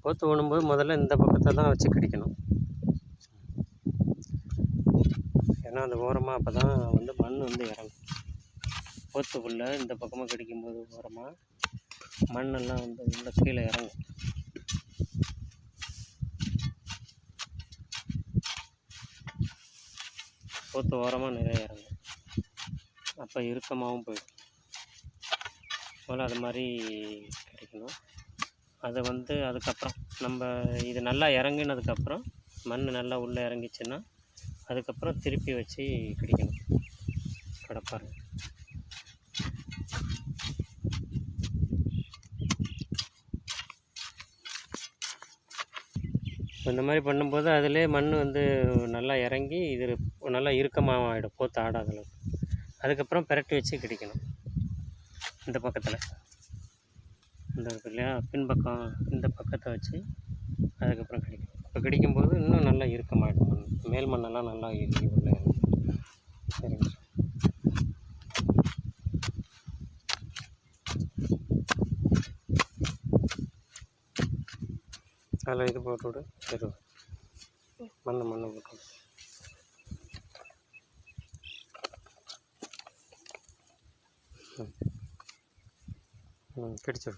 போத்து ஊனும்போது முதல்ல இந்த பக்கத்தை தான் வச்சு கடிக்கணும். ஏன்னா அந்த ஓரமாக அப்போ தான் வந்து மண் வந்து இறங்கும். போத்துக்குள்ளே இந்த பக்கமாக கடிக்கும்போது ஓரமாக மண்ணெல்லாம் வந்து உள்ள கீழே இறங்கும். போத்து ஓரமாக நிறைய இறங்கும். அப்போ இறுக்கமாகவும் போயிடும். போல் அது மாதிரி கிடைக்கணும். அதை வந்து அதுக்கப்புறம் நம்ம இது நல்லா இறங்கினதுக்கப்புறம் மண் நல்லா உள்ளே இறங்கிச்சுன்னா அதுக்கப்புறம் திருப்பி வச்சு கடிக்கணும் கடப்பாரை. இந்த மாதிரி பண்ணும்போது அதிலே மண் வந்து நல்லா இறங்கி இது நல்லா இறுக்கமாக ஆகிடும், போத்து ஆடாத அளவுக்கு. அதுக்கப்புறம் பிரட்டி வச்சு கடிக்கணும். இந்த பக்கத்தில் இந்த இருக்கு இல்லையா, பின்பக்கம் இந்த பக்கத்தை வச்சு அதுக்கப்புறம் கடிக்கணும். இப்போ கடிக்கும்போது இன்னும் நல்லா இறுக்கமாகிடும். மண் மேல் மண்ணெல்லாம் நல்லா இறுக்கி உள்ள இறங்கும். சரிங்க. அதில் இது போட்டு விடு. சரி, மண் போட்டு விடு. கடிச்சு.